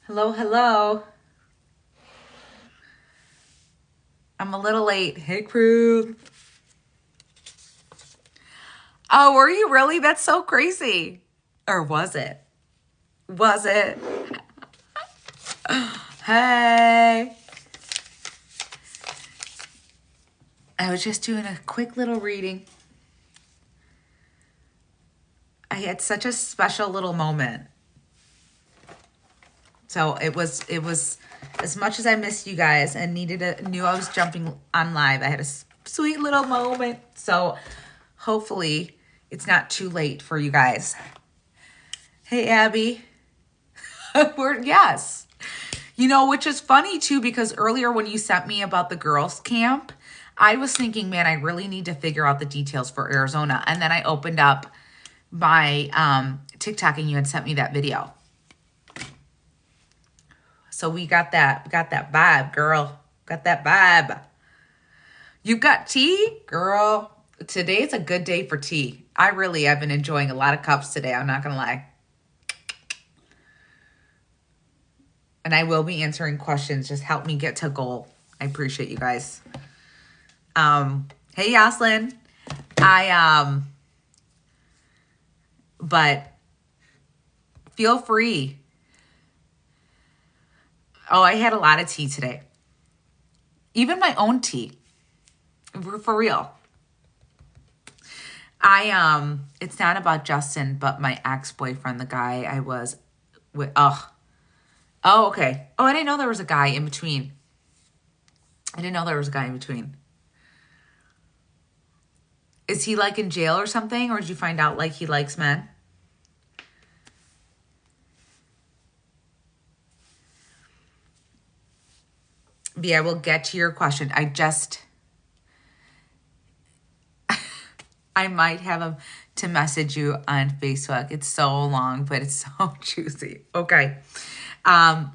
Hello, hello. I'm a little late. Hey, crew. Oh, were you really? That's so crazy. Or was it? Was it? Hey. I was just doing a quick little reading. I had such a special little moment. So it was as much as I missed you guys and knew I was jumping on live. I had a sweet little moment. So hopefully it's not too late for you guys. Hey, Abby. Yes. Which is funny too, because earlier when you sent me about the girls' camp, I was thinking, man, I really need to figure out the details for Arizona. And then I opened up my TikTok and you had sent me that video. So we got that vibe, girl. Got that vibe. You got tea? Girl, today's a good day for tea. I've been enjoying a lot of cups today. I'm not going to lie. And I will be answering questions. Just help me get to goal. I appreciate you guys. Hey, Yoslin. But feel free. Oh, I had a lot of tea today. Even my own tea. For real. It's not about Justin, but my ex-boyfriend, the guy I was with. Oh, okay. Oh, I didn't know there was a guy in between. Is he like in jail or something? Or did you find out like he likes men? Yeah, we'll get to your question. I might have him to message you on Facebook. It's so long, but it's so juicy. Okay. Oh,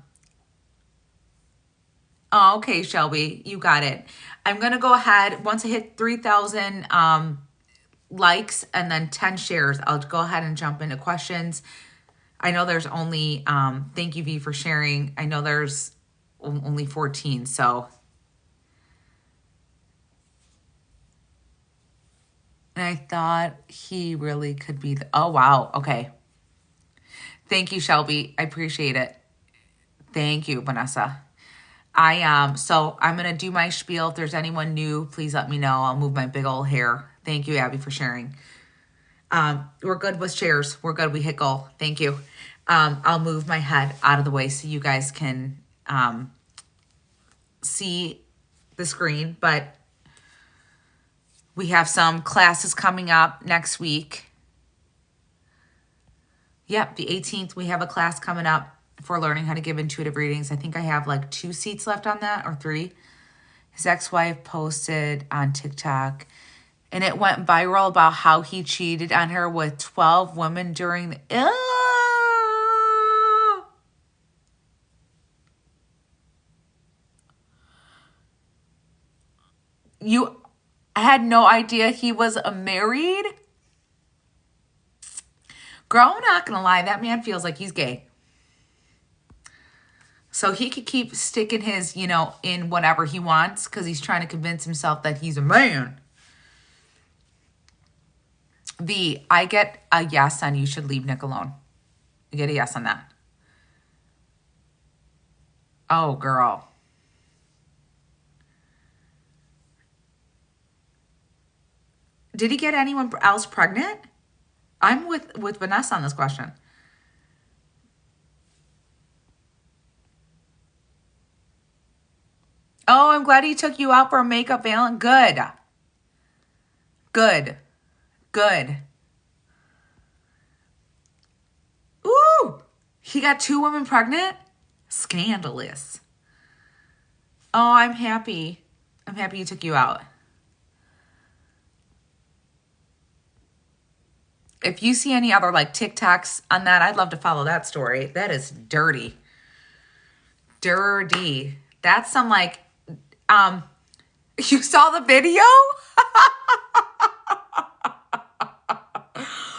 okay, Shelby, you got it. I'm going to go ahead. Once I hit 3,000 likes and then 10 shares, I'll go ahead and jump into questions. I know there's only, thank you, V, for sharing. I know there's only 14, so. And I thought he really could be oh, wow. Okay. Thank you, Shelby. I appreciate it. Thank you, Vanessa. So I'm going to do my spiel. If there's anyone new, please let me know. I'll move my big old hair. Thank you, Abby, for sharing. We're good with shares. We're good. We hit goal. Thank you. I'll move my head out of the way so you guys can see the screen, but we have some classes coming up next week. Yep, the 18th, we have a class coming up for learning how to give intuitive readings. I think I have like 2 seats left on that, or 3. His ex-wife posted on TikTok, and it went viral about how he cheated on her with 12 women during the... You had no idea he was married? Girl, I'm not going to lie. That man feels like he's gay. So he could keep sticking his, in whatever he wants because he's trying to convince himself that he's a man. I get a yes on you should leave Nick alone. I get a yes on that. Oh, girl. Did he get anyone else pregnant? I'm with Vanessa on this question. Oh, I'm glad he took you out for a makeup valent. Good. Good. Good. Ooh, he got 2 women pregnant? Scandalous. Oh, I'm happy. I'm happy he took you out. If you see any other like TikToks on that, I'd love to follow that story. That is dirty. Dirty. That's some like, you saw the video?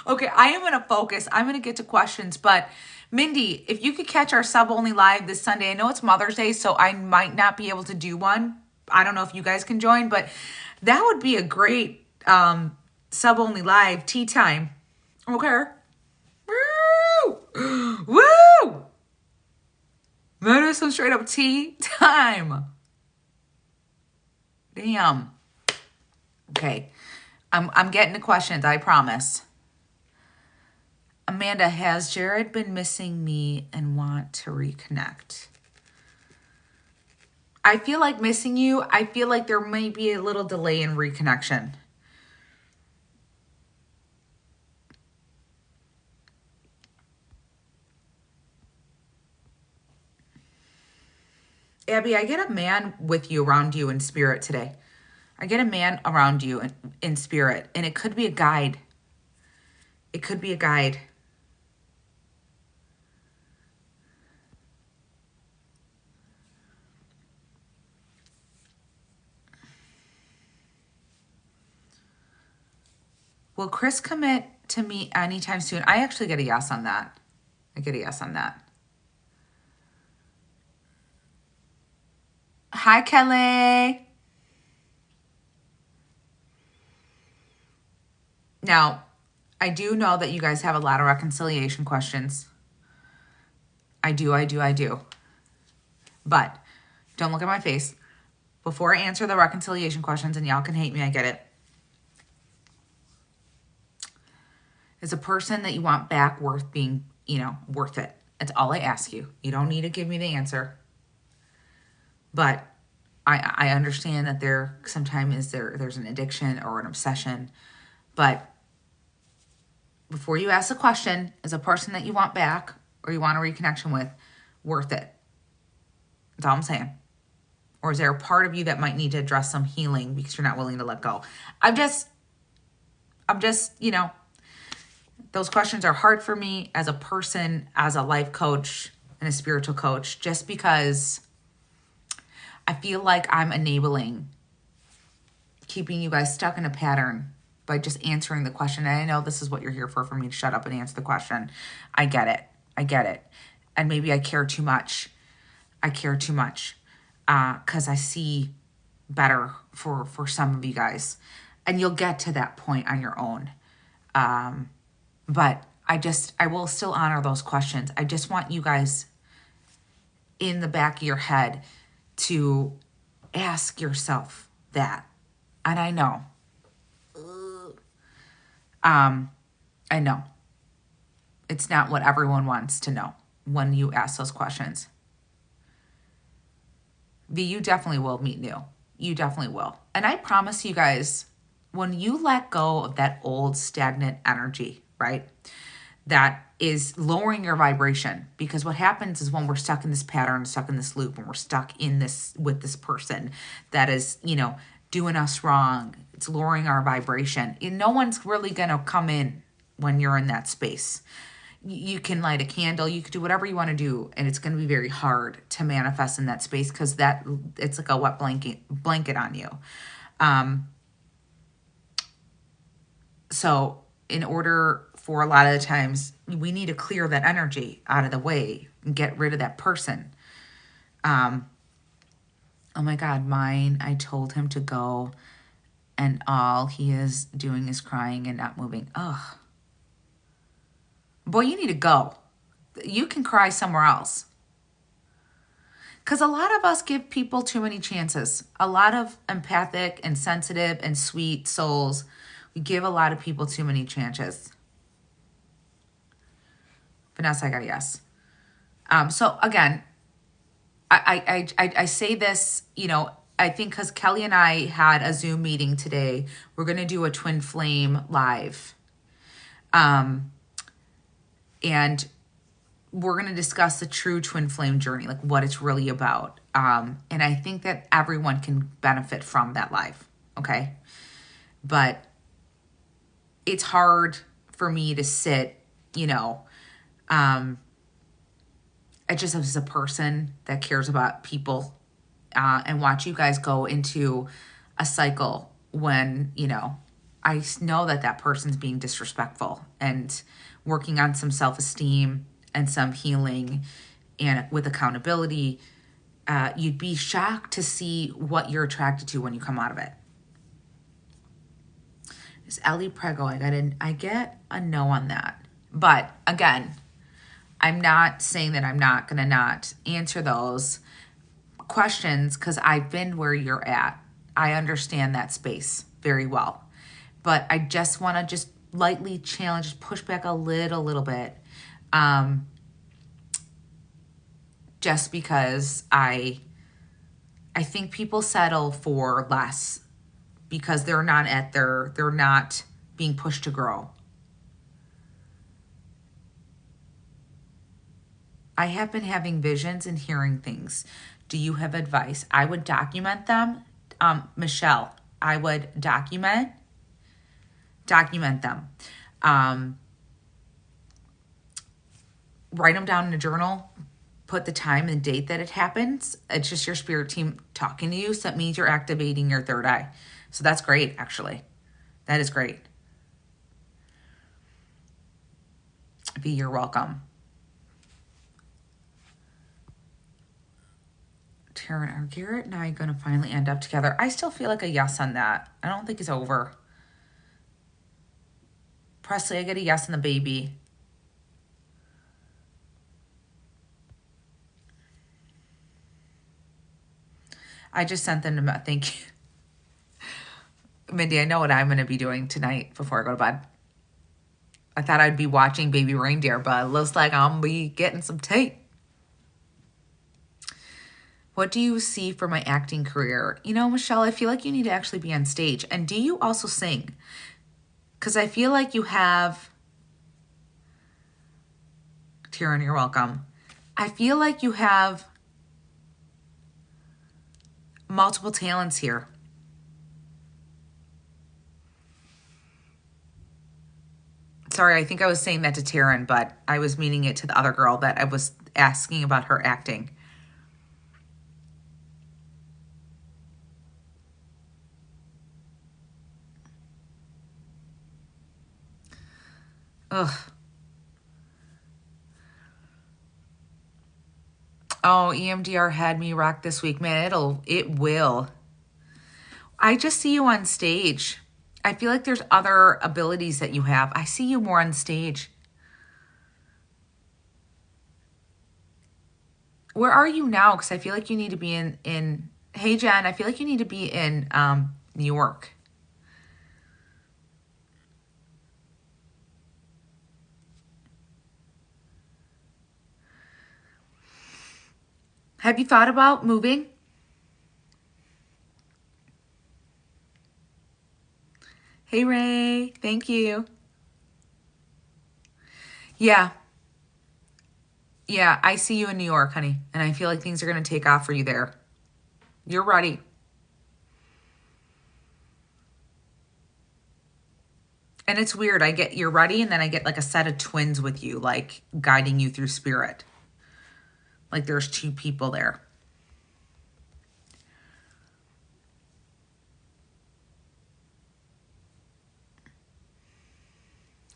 Okay, I am going to focus. I'm going to get to questions, but Mindy, if you could catch our sub-only live this Sunday, I know it's Mother's Day, so I might not be able to do one. I don't know if you guys can join, but that would be a great sub-only live tea time. Okay. Woo! Woo! That is some straight up tea time. Damn. Okay. I'm getting the questions, I promise. Amanda, has Jared been missing me and want to reconnect? I feel like missing you. I feel like there may be a little delay in reconnection. Abby, I get a man with you, around you in spirit today. I get a man around you in spirit, and it could be a guide. It could be a guide. Will Chris commit to me anytime soon? I actually get a yes on that. I get a yes on that. Hi, Kelly. Now, I do know that you guys have a lot of reconciliation questions. I do. But don't look at my face. Before I answer the reconciliation questions, and y'all can hate me, I get it. Is a person that you want back worth being, worth it? That's all I ask you. You don't need to give me the answer. But I understand that there's an addiction or an obsession. But before you ask the question, is a person that you want back or you want a reconnection with worth it? That's all I'm saying. Or is there a part of you that might need to address some healing because you're not willing to let go? I'm just, those questions are hard for me as a person, as a life coach and a spiritual coach, just because I feel like I'm enabling, keeping you guys stuck in a pattern by just answering the question. And I know this is what you're here for me to shut up and answer the question. I get it. And maybe I care too much. Because I see better for some of you guys. And you'll get to that point on your own. But I will still honor those questions. I just want you guys in the back of your head to ask yourself that. And I know. I know. It's not what everyone wants to know when you ask those questions. You definitely will meet new. You definitely will. And I promise you guys, when you let go of that old stagnant energy, right, that is lowering your vibration, because what happens is when we're stuck in this pattern, stuck in this loop, and we're stuck in this with this person that is, doing us wrong, it's lowering our vibration. And no one's really going to come in when you're in that space. You can light a candle, you can do whatever you want to do, and it's going to be very hard to manifest in that space because it's like a wet blanket on you. So in order for a lot of the times, we need to clear that energy out of the way and get rid of that person. Oh my God, mine, I told him to go and all he is doing is crying and not moving. Ugh. Boy, you need to go. You can cry somewhere else. Because a lot of us give people too many chances. A lot of empathic and sensitive and sweet souls, we give a lot of people too many chances. Vanessa, I got a yes. So again, I say this, I think because Kelly and I had a Zoom meeting today. We're going to do a twin flame live. And we're going to discuss the true twin flame journey, like what it's really about. And I think that everyone can benefit from that live. Okay. But it's hard for me to sit, I just as a person that cares about people, and watch you guys go into a cycle when, I know that person's being disrespectful, and working on some self-esteem and some healing and with accountability, you'd be shocked to see what you're attracted to when you come out of it. It's Ellie Prego. I get a no on that. But again, I'm not saying that I'm not going to not answer those questions because I've been where you're at. I understand that space very well. But I just want to just lightly challenge, push back a little bit. Just because I think people settle for less because they're not being pushed to grow. I have been having visions and hearing things. Do you have advice? I would document them. Michelle, I would document them. Write them down in a journal. Put the time and date that it happens. It's just your spirit team talking to you. So that means you're activating your third eye. So that's great, actually. That is great. V, you're welcome. Taryn, are Garrett and I going to finally end up together? I still feel like a yes on that. I don't think it's over. Presley, I get a yes on the baby. I just sent them to thank you. Mindy, I know what I'm going to be doing tonight before I go to bed. I thought I'd be watching Baby Reindeer, but it looks like I'm going to be getting some tea. What do you see for my acting career? You know, Michelle, I feel like you need to actually be on stage. And do you also sing? Because I feel like you have... Taryn, you're welcome. I feel like you have multiple talents here. Sorry, I think I was saying that to Taryn, but I was meaning it to the other girl that I was asking about her acting. Ugh. Oh, EMDR had me rock this week. Man, it will. I just see you on stage. I feel like there's other abilities that you have. I see you more on stage. Where are you now? Because I feel like you need to be in hey, Jen, I feel like you need to be in New York. Have you thought about moving? Hey, Ray. Thank you. Yeah. Yeah, I see you in New York, honey. And I feel like things are going to take off for you there. You're ready. And it's weird. You're ready, and then I get like a set of twins with you, like guiding you through spirit. Like there's two people there.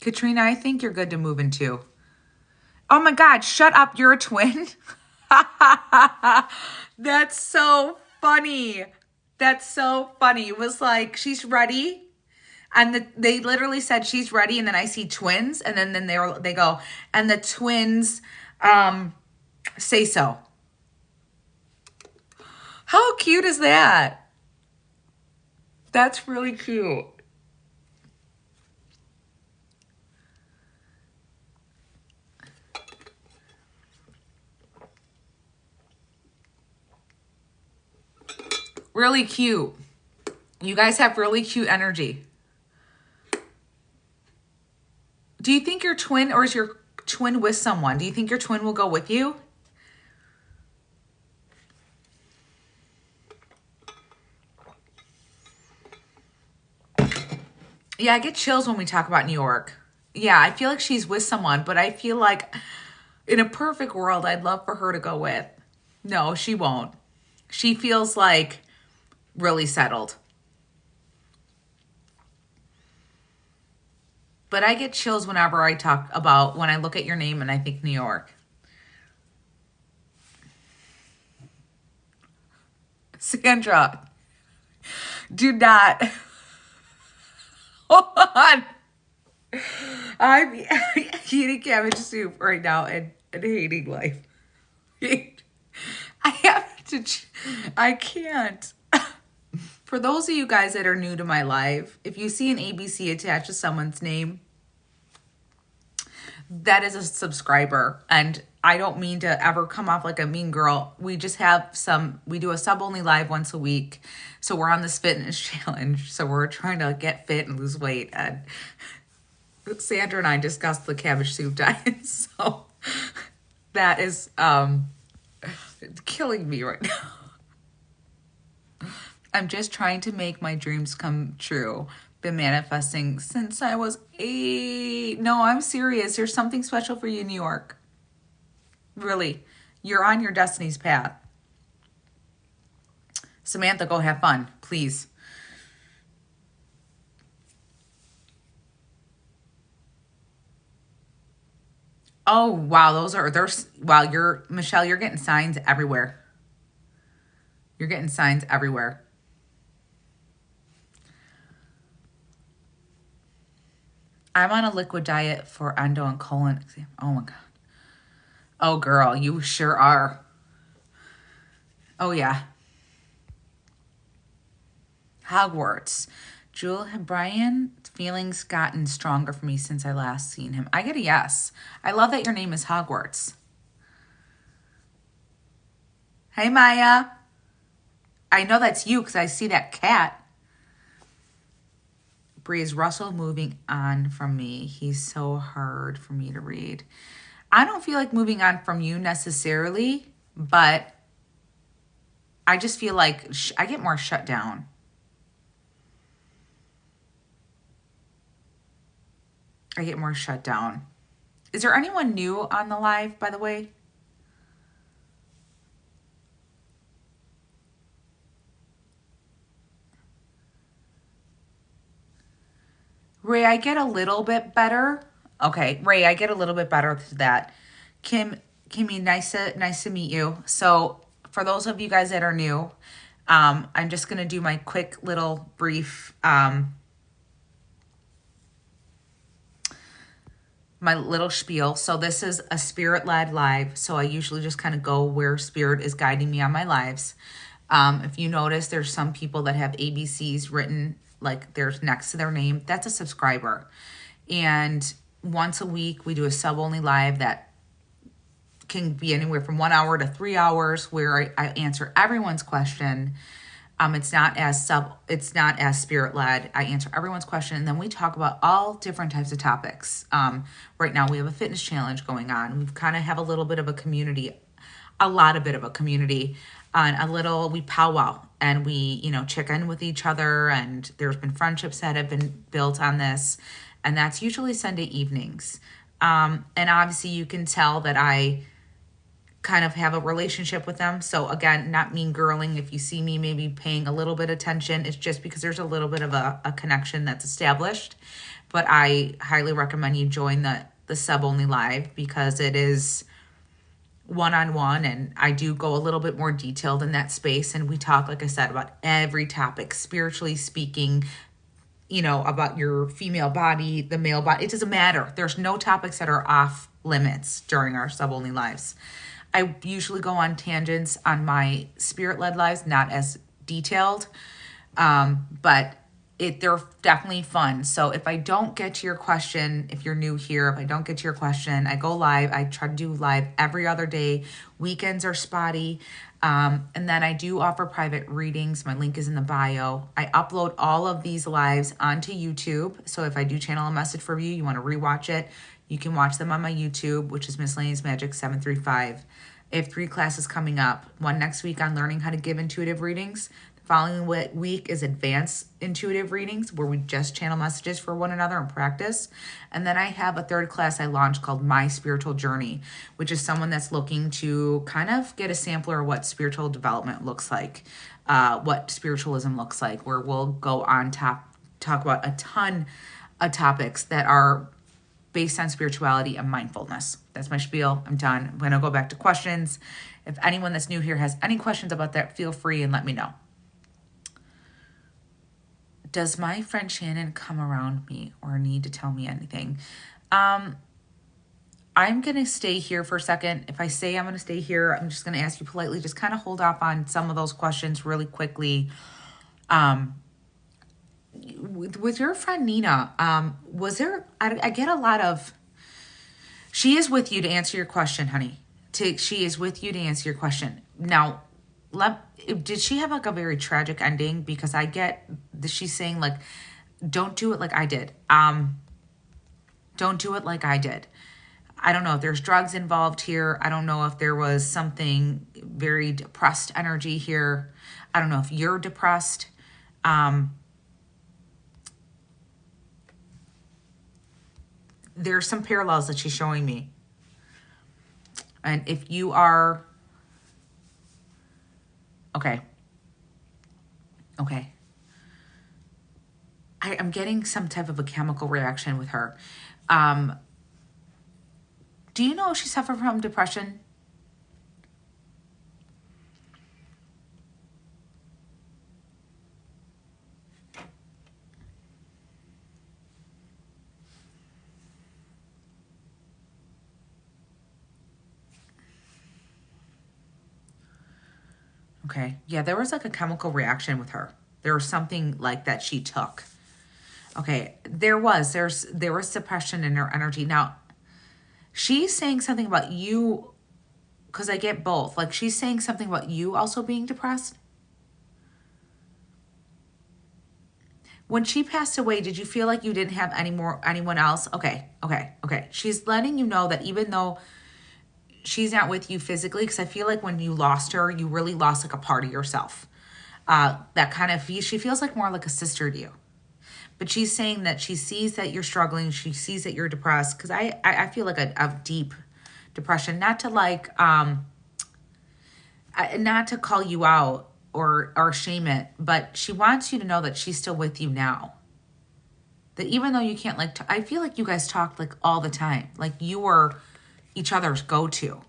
Katrina, I think you're good to move into. Oh my God, shut up. You're a twin. That's so funny. That's so funny. It was like, she's ready. And they literally said she's ready. And then I see twins. And then they go, and the twins say so. How cute is that? That's really cute. Really cute. You guys have really cute energy. Do you think your twin, or is your twin with someone? Do you think your twin will go with you? Yeah, I get chills when we talk about New York. Yeah, I feel like she's with someone, but I feel like in a perfect world, I'd love for her to go with. No, she won't. She feels like really settled. But I get chills whenever I talk about, when I look at your name and I think New York. Sandra, do not. Hold on. I'm eating cabbage soup right now and hating life. I have to, I can't. For those of you guys that are new to my life, if you see an ABC attached to someone's name, that is a subscriber. And I don't mean to ever come off like a mean girl. We just have we do a sub only live once a week. So we're on this fitness challenge. So we're trying to get fit and lose weight. And Sandra and I discussed the cabbage soup diet. So that is killing me right now. I'm just trying to make my dreams come true. Been manifesting since I was 8. No, I'm serious. There's something special for you in New York. Really. You're on your destiny's path. Samantha, go have fun, please. Oh, wow. Wow, Michelle, you're getting signs everywhere. You're getting signs everywhere. I'm on a liquid diet for endo and colon exam. Oh my God. Oh girl, you sure are. Oh yeah. Hogwarts. Jewel and Brian, feelings gotten stronger for me since I last seen him. I get a yes. I love that your name is Hogwarts. Hey Maya. I know that's you because I see that cat. Bree, is Russell moving on from me? He's so hard for me to read. I don't feel like moving on from you necessarily, but I just feel like I get more shut down. I get more shut down. Is there anyone new on the live, by the way? Ray, I get a little bit better. Okay, Ray, I get a little bit better to that. Kimmy, nice to meet you. So for those of you guys that are new, I'm just gonna do my quick little brief my little spiel. So this is a spirit-led live. So I usually just kind of go where spirit is guiding me on my lives. If you notice, there's some people that have ABCs written like there's next to their name. That's a subscriber. And once a week, we do a sub-only live that can be anywhere from 1 hour to 3 hours where I answer everyone's question. It's not as spirit-led. I answer everyone's question, and then we talk about all different types of topics. Right now, we have a fitness challenge going on. We kind of have a little bit of a community, and we powwow, and we, check in with each other, and there's been friendships that have been built on this, and that's usually Sunday evenings. And obviously, you can tell that I kind of have a relationship with them. So again, not mean girling. If you see me maybe paying a little bit of attention, it's just because there's a little bit of a connection that's established. But I highly recommend you join the sub only live because it is one-on-one, and I do go a little bit more detailed in that space. And we talk, like I said, about every topic, spiritually speaking, about your female body, the male body. It doesn't matter. There's no topics that are off limits during our sub only lives. I usually go on tangents on my spirit-led lives, not as detailed, but they're definitely fun. So if I don't get to your question, if you're new here, if I don't get to your question, I go live. I try to do live every other day. Weekends are spotty. And then I do offer private readings. My link is in the bio. I upload all of these lives onto YouTube. So if I do channel a message for you want to rewatch it, you can watch them on my YouTube, which is Miscellaneous Magic 735. I have 3 classes coming up. One next week on learning how to give intuitive readings. The following week is advanced intuitive readings, where we just channel messages for one another and practice. And then I have a 3rd class I launched called My Spiritual Journey, which is someone that's looking to kind of get a sampler of what spiritual development looks like, what spiritualism looks like, where we'll go on talk about a ton topics that are based on spirituality and mindfulness. That's my spiel. I'm done. I'm going to go back to questions. If anyone that's new here has any questions about that, feel free and let me know. Does my friend Shannon come around me or need to tell me anything? I'm going to stay here for a second. If I say I'm going to stay here, I'm just going to ask you politely, just kind of hold off on some of those questions really quickly. With your friend Nina, was there, I get a lot of, she is with you to answer your question, honey. She is with you to answer your question. Now, did she have like a very tragic ending? Because I get that she's saying like, don't do it like I did. Don't do it like I did. I don't know if there's drugs involved here. I don't know if there was something very depressed energy here. I don't know if you're depressed. There's some parallels that she's showing me. And if you are, okay. I'm getting some type of a chemical reaction with her. Do you know if she suffered from depression? Okay. Yeah, there was like a chemical reaction with her. There was something like that she took. Okay. There was suppression in her energy. Now, she's saying something about you, because I get both. Like, she's saying something about you also being depressed. When she passed away, did you feel like you didn't have anyone else? Okay. She's letting you know that even though she's not with you physically, because I feel like when you lost her, you really lost like a part of yourself. That kind of, she feels like more like a sister to you. But she's saying that she sees that you're struggling. She sees that you're depressed. Because I feel like a deep depression. Not to like, not to call you out or shame it. But she wants you to know that she's still with you now. That even though you can't like, I feel like you guys talked like all the time. Like you were each other's go-to.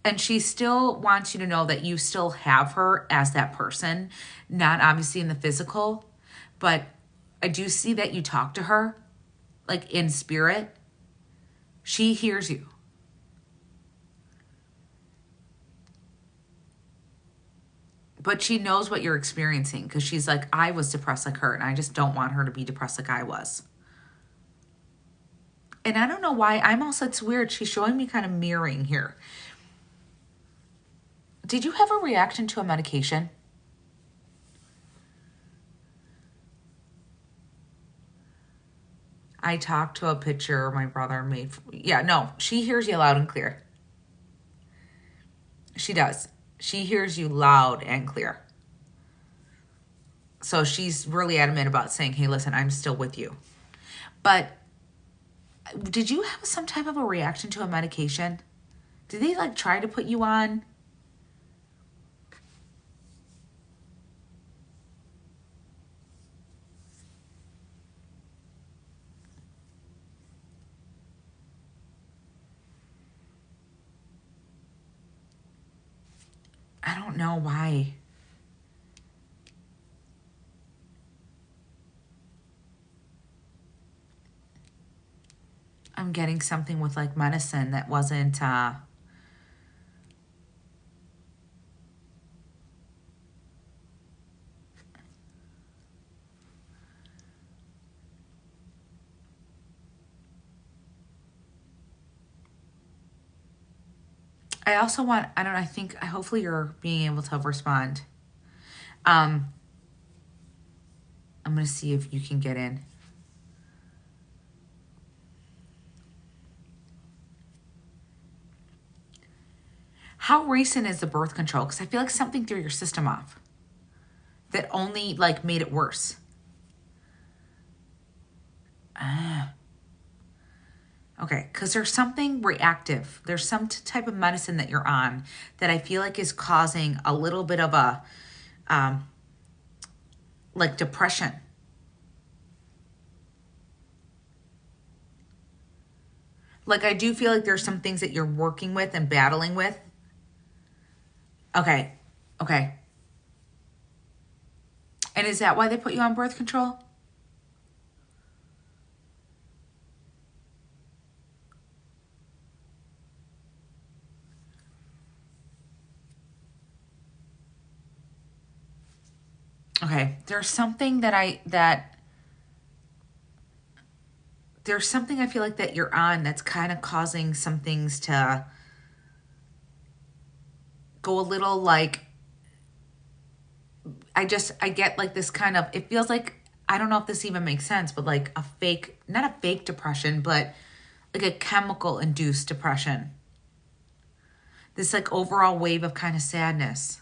And she still wants you to know that you still have her as that person, not obviously in the physical, but I do see that you talk to her, like in spirit. She hears you. But she knows what you're experiencing because she's like, I was depressed like her, and I just don't want her to be depressed like I was. And I don't know why. It's weird. She's showing me kind of mirroring here. Did you have a reaction to a medication? I talked to a picture my brother made. Yeah, no, she hears you loud and clear. She does. She hears you loud and clear. So she's really adamant about saying, hey, listen, I'm still with you. But did you have some type of a reaction to a medication? Did they like try to put you on? I don't know why. I'm getting something with like medicine that wasn't, I also want, I don't know, I think, hopefully you're being able to respond. I'm going to see if you can get in. How recent is the birth control? Because I feel like something threw your system off that only like made it worse. Okay, because there's something reactive. There's some type of medicine that you're on that I feel like is causing a little bit of a, like depression. Like I do feel like there's some things that you're working with and battling with. Okay, okay. And is that why they put you on birth control? Okay, there's something there's something I feel like that you're on that's kind of causing some things to go a little like, I get like this kind of, it feels like, I don't know if this even makes sense, but like a fake, not a fake depression, but like a chemical induced depression. This like overall wave of kind of sadness.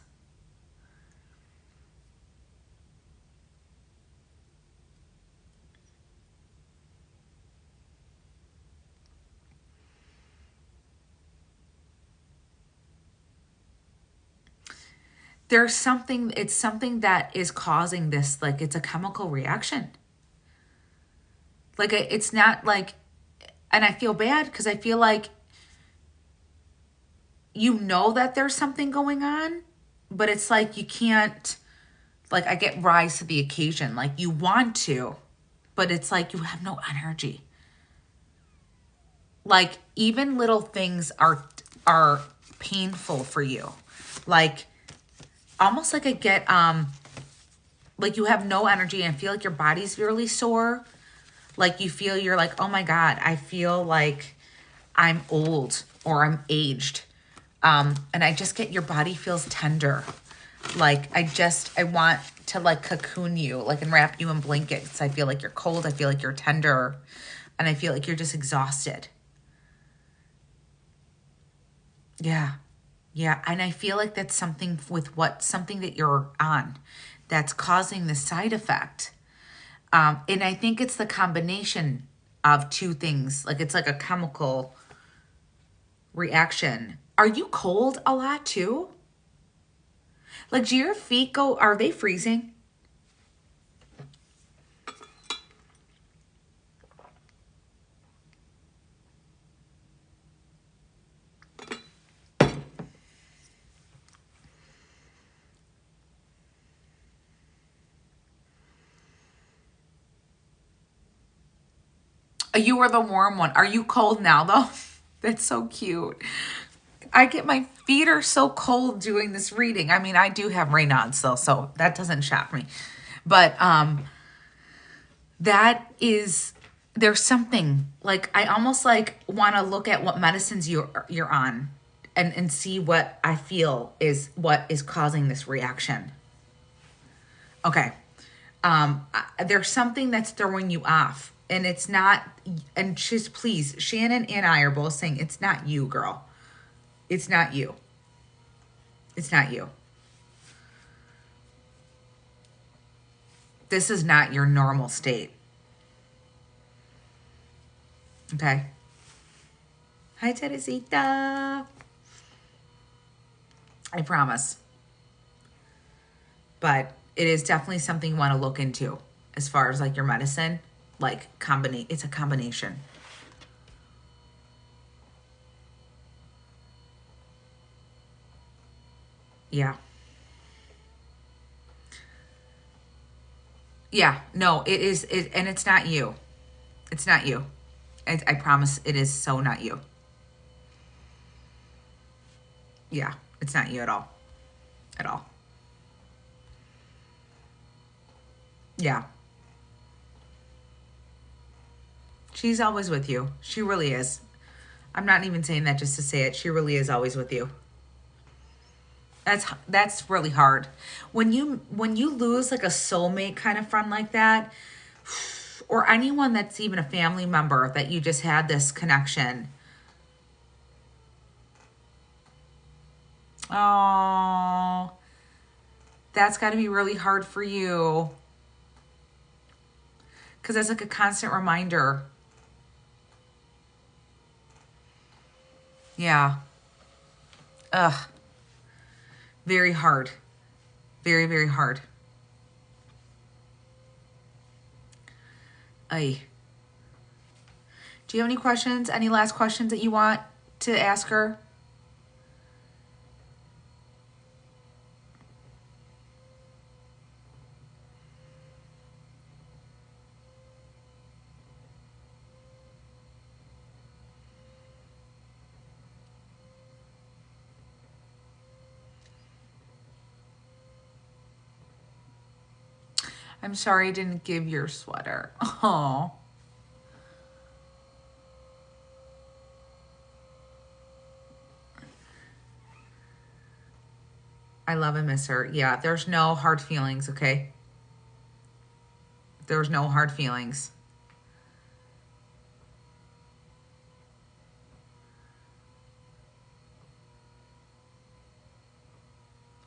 There's something, it's something that is causing this, like it's a chemical reaction. Like it's not like, and I feel bad because I feel like you know that there's something going on, but it's like you can't, like I get rise to the occasion. Like you want to, but it's like you have no energy. Like even little things are painful for you. Like almost like I get like you have no energy and feel like your body's really sore. Like you feel you're like, oh my God, I feel like I'm old or I'm aged. And I just get your body feels tender. Like I want to like cocoon you, like and wrap you in blankets. I feel like you're cold. I feel like you're tender. And I feel like you're just exhausted. Yeah. Yeah. And I feel like that's something with something that you're on that's causing the side effect. And I think it's the combination of two things. Like it's like a chemical reaction. Are you cold a lot too? Like do your feet go, are they freezing? You were the warm one. Are you cold now though? That's so cute. I get my feet are so cold doing this reading. I mean, I do have rain on still, so that doesn't shock me. But that is, there's something like I almost like want to look at what medicines you're on and see what I feel is what is causing this reaction. Okay. There's something that's throwing you off. And it's not, and just please, Shannon and I are both saying it's not you, girl. It's not you. It's not you. This is not your normal state. Okay. Hi, Teresita. I promise. But it is definitely something you want to look into as far as like your medicine. Like it's a combination. Yeah. Yeah, no, it is, and it's not you. It's not you. I promise it is so not you. Yeah, it's not you at all. At all. Yeah. She's always with you. She really is. I'm not even saying that just to say it. She really is always with you. That's really hard. When you lose like a soulmate kind of friend like that, or anyone that's even a family member that you just had this connection. Oh, that's got to be really hard for you. Because it's like a constant reminder. Yeah. Ugh. Very hard. Very, very hard. Ay. Do you have any questions? Any last questions that you want to ask her? I'm sorry I didn't give your sweater. Oh. I love and miss her. Yeah, there's no hard feelings, okay? There's no hard feelings.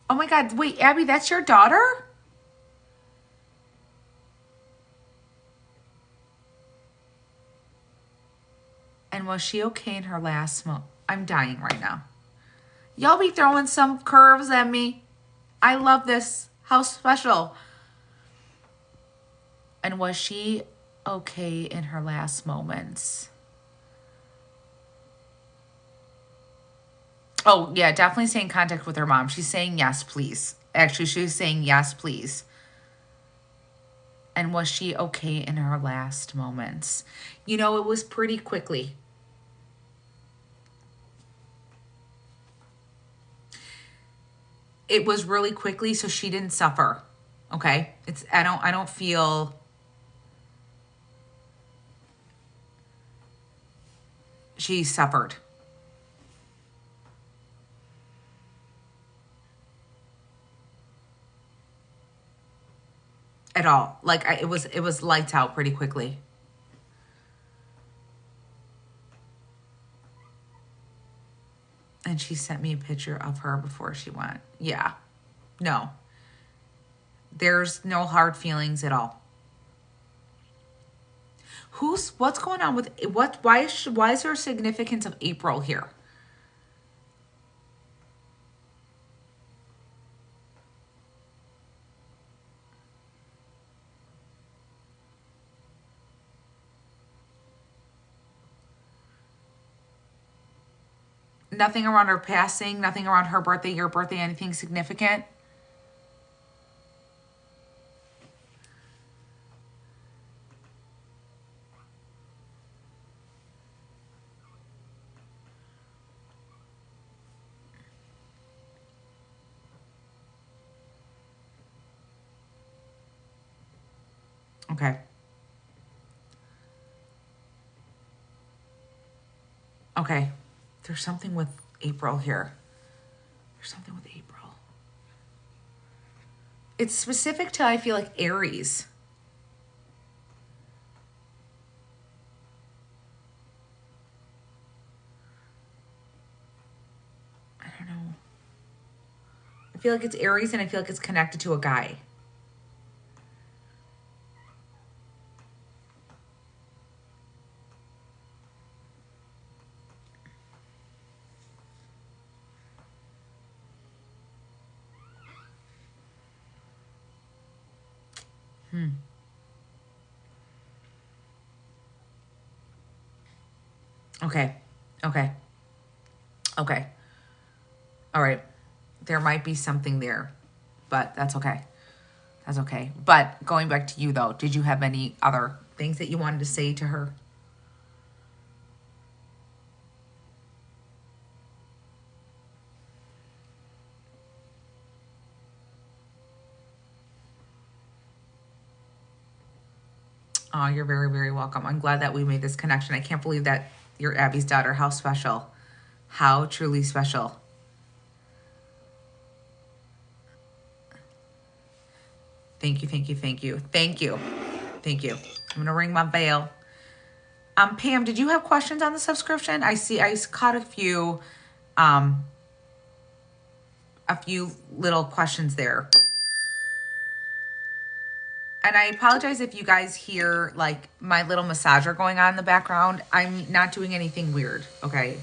Oh my God, wait, Abby, that's your daughter? And was she okay in her last smoke? I'm dying right now. Y'all be throwing some curves at me. I love this. How special. And was she okay in her last moments? Oh, yeah, definitely stay in contact with her mom. She's saying yes, please. Actually, she's saying yes, please. And was she okay in her last moments? You know, it was pretty quickly. It was really quickly, so she didn't suffer. Okay? I don't feel she suffered. At all. Like it was lights out pretty quickly. And she sent me a picture of her before she went. Yeah. No. There's no hard feelings at all. What's going on with why is there significance of April here? Nothing around her passing, nothing around her birthday, your birthday, anything significant? Okay. Okay. There's something with April here. There's something with April. It's specific to, I feel like, Aries. I don't know. I feel like it's Aries and I feel like it's connected to a guy. Okay. Okay. Okay. All right. There might be something there, but that's okay. That's okay. But going back to you, though, did you have any other things that you wanted to say to her? Oh, you're very, very welcome. I'm glad that we made this connection. I can't believe that you're Abby's daughter. How special. How truly special. Thank you, thank you, thank you. Thank you. Thank you. I'm going to ring my bell. Pam, did you have questions on the subscription? I caught a few little questions there. And I apologize if you guys hear like my little massager going on in the background. I'm not doing anything weird, okay?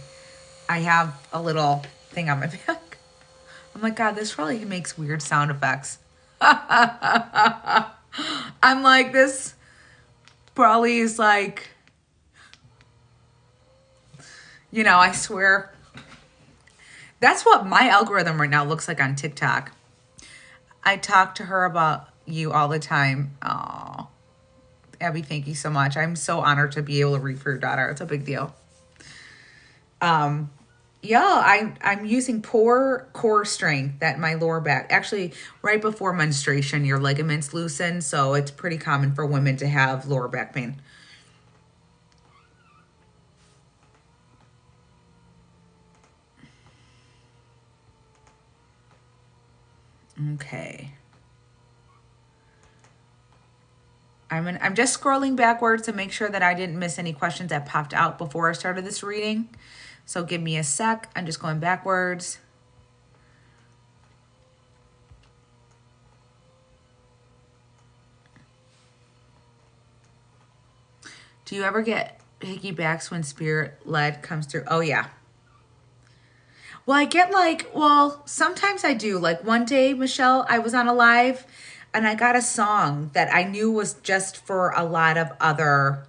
I have a little thing on my back. I'm like, God, this probably makes weird sound effects. I'm like, this probably is like, you know, I swear. That's what my algorithm right now looks like on TikTok. I talk to her about you all the time. Oh, Abby, thank you so much. I'm so honored to be able to read for your daughter. It's a big deal. Yeah, I'm using poor core strength at my lower back. Actually, right before menstruation, your ligaments loosen, so it's pretty common for women to have lower back pain. Okay. I'm just scrolling backwards to make sure that I didn't miss any questions that popped out before I started this reading. So give me a sec. I'm just going backwards. Do you ever get hickey backs when spirit led comes through? Oh, yeah. Well, I get like, well, sometimes I do. Like one day, Michelle, I was on a live and I got a song that I knew was just for a lot of other.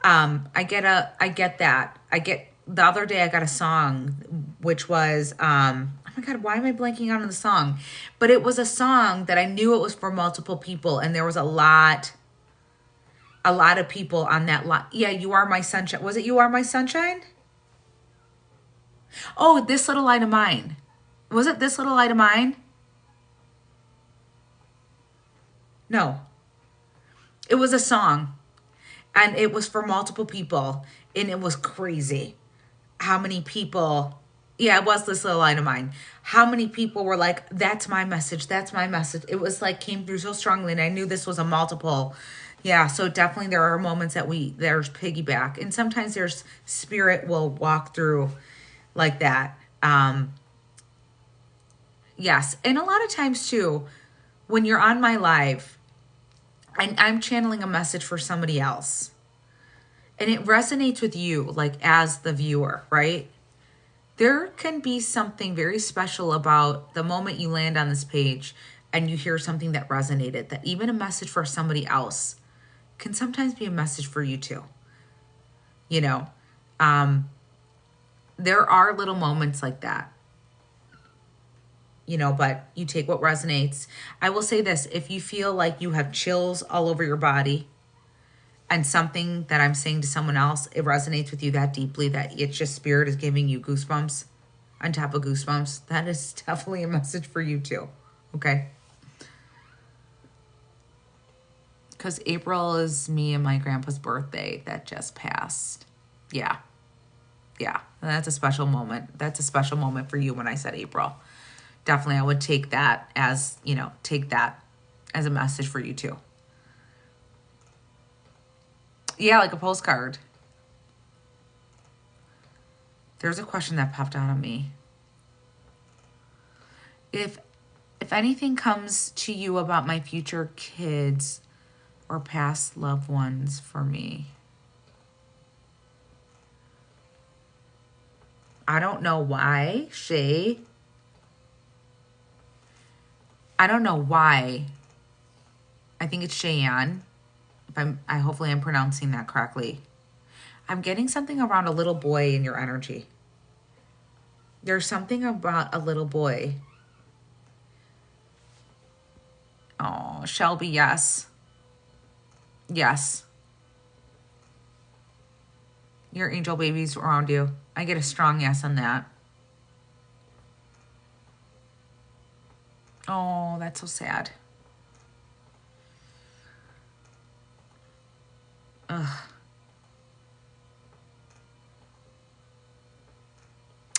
I get that. The other day I got a song which was oh my God, why am I blanking out on the song? But it was a song that I knew it was for multiple people, and there was a lot of people on that line. Yeah, You Are My Sunshine. Was it You Are My Sunshine? Oh, This Little Light of Mine. Was it This Little Light of Mine? No. It was a song, and it was for multiple people, and it was crazy how many people. Yeah, it was This Little Light of Mine. How many people were like, that's my message, that's my message. It was like, came through so strongly, and I knew this was a multiple. Yeah, so definitely there are moments that there's piggyback, and sometimes there's spirit will walk through like that. Yes, and a lot of times too, when you're on my live, and I'm channeling a message for somebody else, and it resonates with you, like as the viewer, right? There can be something very special about the moment you land on this page and you hear something that resonated, that even a message for somebody else can sometimes be a message for you too. You know, there are little moments like that, you know, but you take what resonates. I will say this, if you feel like you have chills all over your body and something that I'm saying to someone else, it resonates with you that deeply that it's just spirit is giving you goosebumps on top of goosebumps, that is definitely a message for you too. Okay. Because April is me and my grandpa's birthday that just passed. Yeah. Yeah. And that's a special moment. That's a special moment for you when I said April. Definitely, I would take that as, take that as a message for you too. Yeah, like a postcard. There's a question that popped out on me. If anything comes to you about my future kids or past loved ones for me. I don't know why, Shay. I don't know why. I think it's Cheyenne. Hopefully I'm pronouncing that correctly. I'm getting something around a little boy in your energy. There's something about a little boy. Oh, Shelby, yes. Yes. Your angel baby's around you. I get a strong yes on that. Oh, that's so sad. Ugh.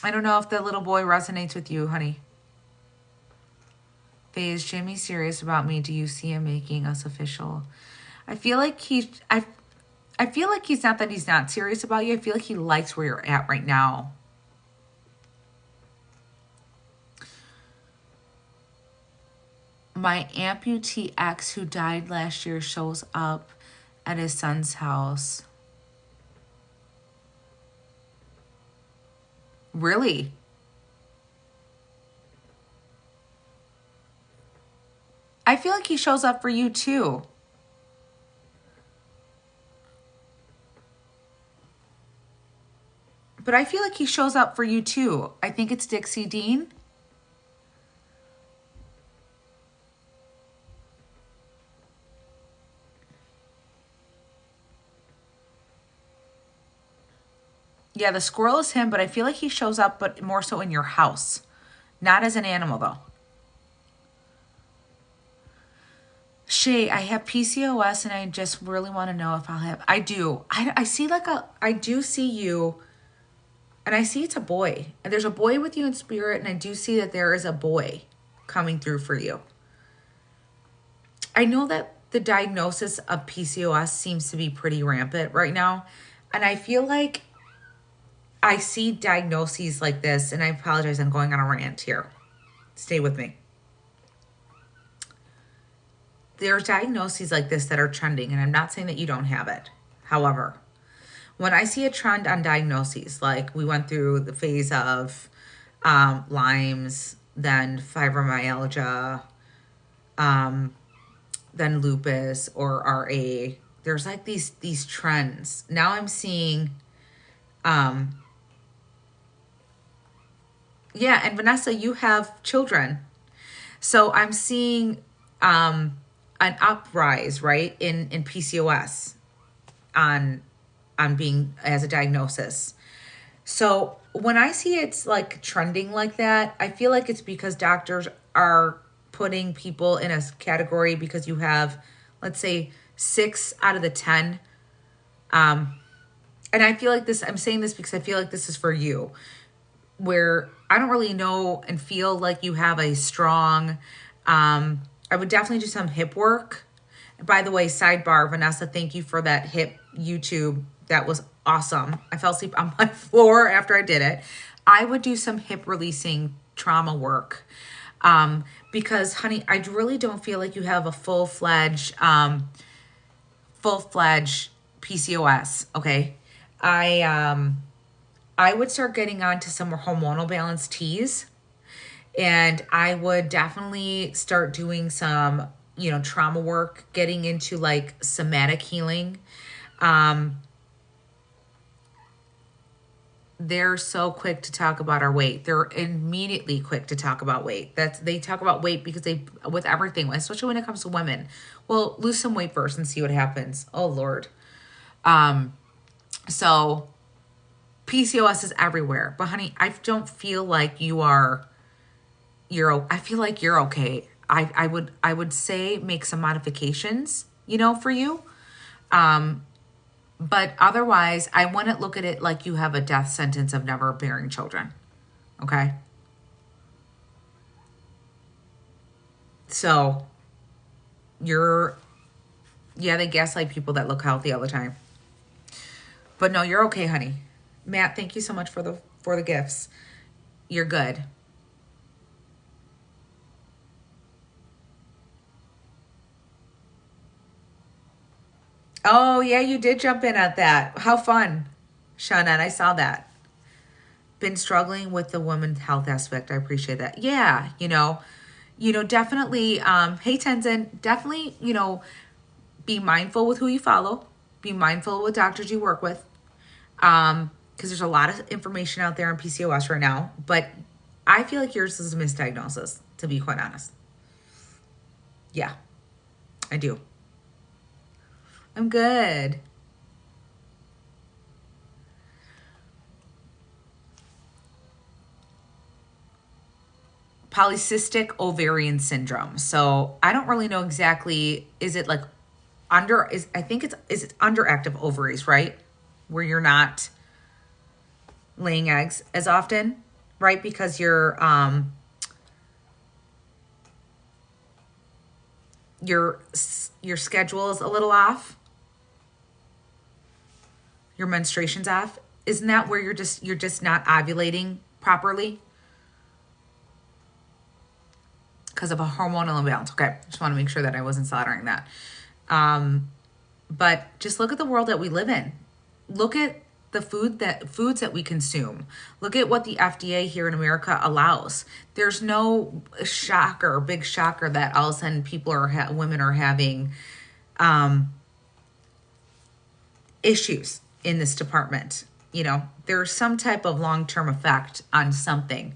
I don't know if the little boy resonates with you, honey. Faye, is Jimmy serious about me? Do you see him making us official? I feel like I feel like he's not that he's not serious about you. I feel like he likes where you're at right now. My amputee ex who died last year shows up at his son's house. Really? I feel like he shows up for you too. But I feel like he shows up for you too. I think it's Dixie Dean. Yeah, the squirrel is him, but I feel like he shows up, but more so in your house. Not as an animal, though. Shay, I have PCOS, and I just really want to know if I'll have... I do. I see like a... I do see you, and I see it's a boy. And there's a boy with you in spirit, and I do see that there is a boy coming through for you. I know that the diagnosis of PCOS seems to be pretty rampant right now, and I feel like I see diagnoses like this, and I apologize, I'm going on a rant here. Stay with me. There are diagnoses like this that are trending, and I'm not saying that you don't have it. However, when I see a trend on diagnoses, like we went through the phase of Lyme's, then fibromyalgia, then lupus or RA, there's like these trends. Now I'm seeing... Yeah, and Vanessa, you have children. So I'm seeing an uprise, right, in PCOS on being as a diagnosis. So when I see it's like trending like that, I feel like it's because doctors are putting people in a category because you have, let's say, 6 out of the 10. And I feel like this, I'm saying this because I feel like this is for you, where I don't really know and feel like you have a strong, I would definitely do some hip work. By the way, sidebar, Vanessa, thank you for that hip YouTube. That was awesome. I fell asleep on my floor after I did it. I would do some hip releasing trauma work. Because honey, I really don't feel like you have a full-fledged PCOS. Okay. I would start getting onto some hormonal balance teas, and I would definitely start doing some, trauma work, getting into like somatic healing. They're so quick to talk about our weight. They're immediately quick to talk about weight. They talk about weight because with everything, especially when it comes to women. Well, lose some weight first and see what happens. Oh Lord. So PCOS is everywhere, but honey, I don't feel like I feel like you're okay. I would say make some modifications, for you. But otherwise, I wouldn't look at it like you have a death sentence of never bearing children. Okay? So, they gaslight people that look healthy all the time. But no, you're okay, honey. Matt, thank you so much for the gifts. You're good. Oh, yeah, you did jump in at that. How fun, Shauna, I saw that. Been struggling with the women's health aspect. I appreciate that. Yeah, definitely, hey, Tenzin, definitely, be mindful with who you follow. Be mindful with doctors you work with. Because there's a lot of information out there on PCOS right now. But I feel like yours is a misdiagnosis, to be quite honest. Yeah, I do. I'm good. Polycystic Ovarian Syndrome. So I don't really know exactly, is it like is it underactive ovaries, right? Where you're not laying eggs as often, right? Because your schedule is a little off. Your menstruation's off. Isn't that where you're just not ovulating properly? Because of a hormonal imbalance. Okay, just want to make sure that I wasn't slaughtering that. But just look at the world that we live in. Look at the foods that we consume. Look at what the FDA here in America allows. There's no big shocker that all of a sudden women are having issues in this department. You know, there's some type of long-term effect on something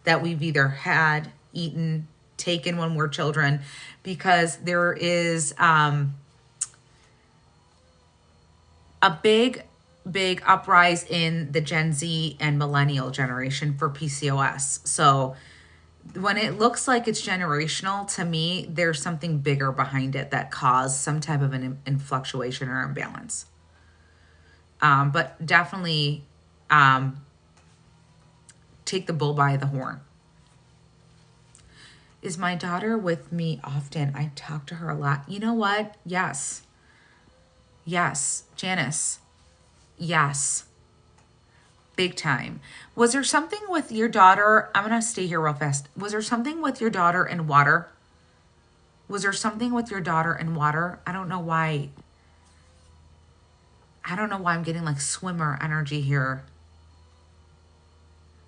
that we've either had, eaten, taken when we're children, because there is a big uprise in the Gen Z and millennial generation for PCOS. So when it looks like it's generational, to me, there's something bigger behind it that caused some type of an fluctuation or imbalance. But definitely take the bull by the horn. Is my daughter with me often? I talk to her a lot. You know what? Yes. Yes, Janice. Yes. Big time. Was there something with your daughter? I'm going to stay here real fast. Was there something with your daughter and water? Was there something with your daughter and water? I don't know why. I'm getting like swimmer energy here.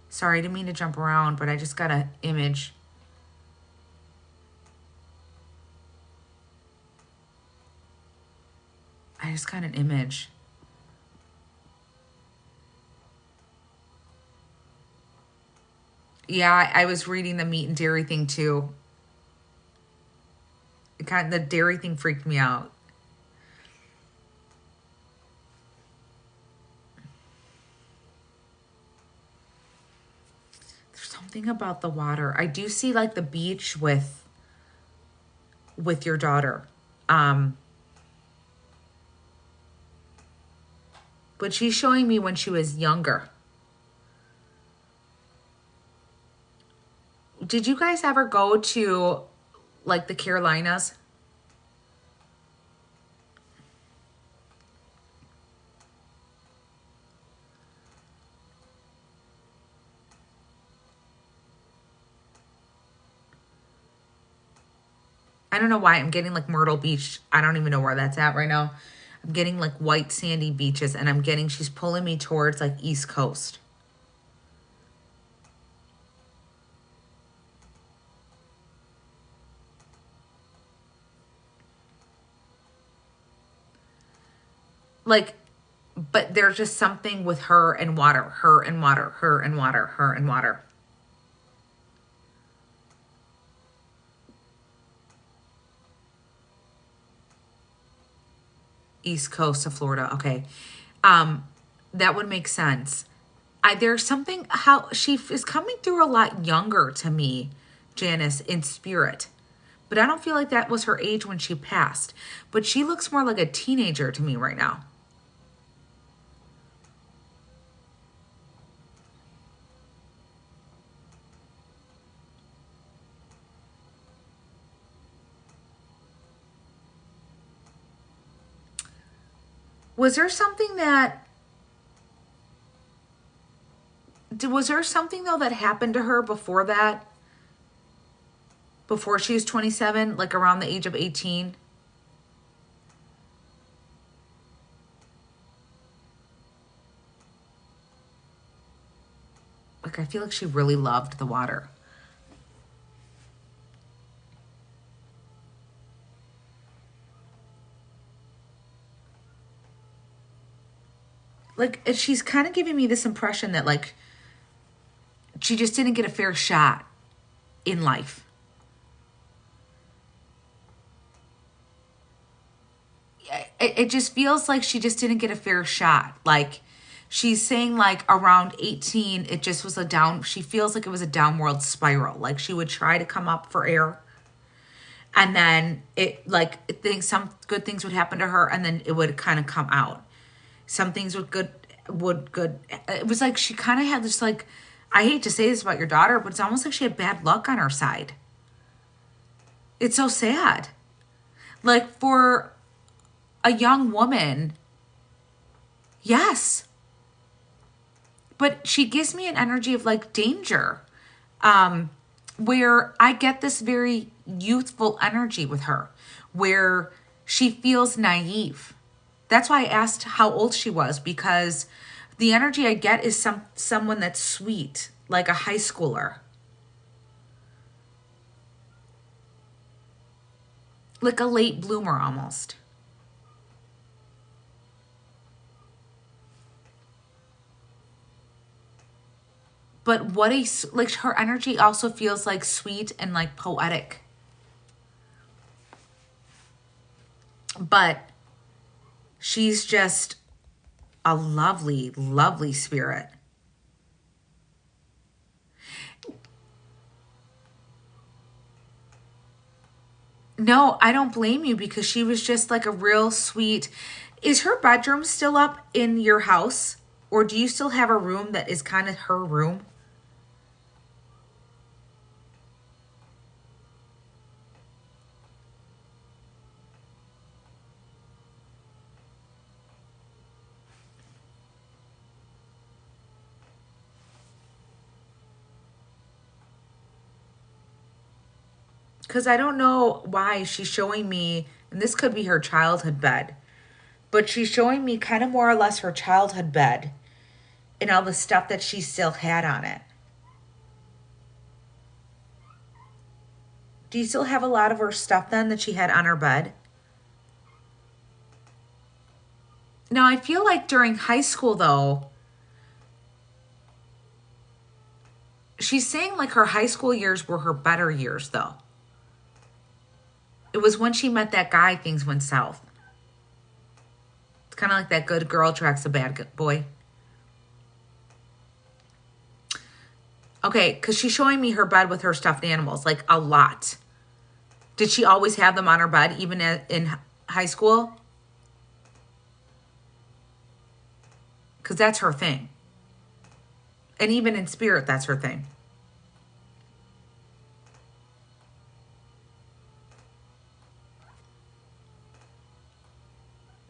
Sorry, I didn't mean to jump around, but I just got an image. Yeah, I was reading the meat and dairy thing too. The dairy thing freaked me out. There's something about the water. I do see like the beach with your daughter. But she's showing me when she was younger. Did you guys ever go to like the Carolinas? I don't know why I'm getting like Myrtle Beach. I don't even know where that's at right now. I'm getting like white sandy beaches, and she's pulling me towards like East Coast. Like, but there's just something with her and water, her and water, her and water, her and water. East Coast of Florida. Okay. That would make sense. There's something how she is coming through a lot younger to me, Janice, in spirit. But I don't feel like that was her age when she passed. But she looks more like a teenager to me right now. Was there something though that happened to her before that? Before she was 27, like around the age of 18? Like, I feel like she really loved the water. Like, she's kind of giving me this impression that, like, she just didn't get a fair shot in life. It just feels like she just didn't get a fair shot. Like, she's saying, like, around 18, it just was she feels like it was a downward spiral. Like, she would try to come up for air, and then some good things would happen to her, and then it would kind of come out. Some things would good. It was like she kind of had this, like, I hate to say this about your daughter, but it's almost like she had bad luck on her side. It's so sad. Like, for a young woman, yes. But she gives me an energy of like danger, where I get this very youthful energy with her, where she feels naive. That's why I asked how old she was, because the energy I get is someone that's sweet, like a high schooler. Like a late bloomer almost. But like her energy also feels like sweet and like poetic. But she's just a lovely, lovely spirit. No, I don't blame you, because she was just like a real sweet. Is her bedroom still up in your house? Or do you still have a room that is kind of her room? Because I don't know why she's showing me, and this could be her childhood bed, but she's showing me kind of more or less her childhood bed and all the stuff that she still had on it. Do you still have a lot of her stuff then that she had on her bed? Now, I feel like during high school, though, she's saying like her high school years were her better years, though. It was when she met that guy, things went south. It's kind of like that good girl attracts a bad boy. Okay, because she's showing me her bed with her stuffed animals, like a lot. Did she always have them on her bed, even in high school? Because that's her thing. And even in spirit, that's her thing.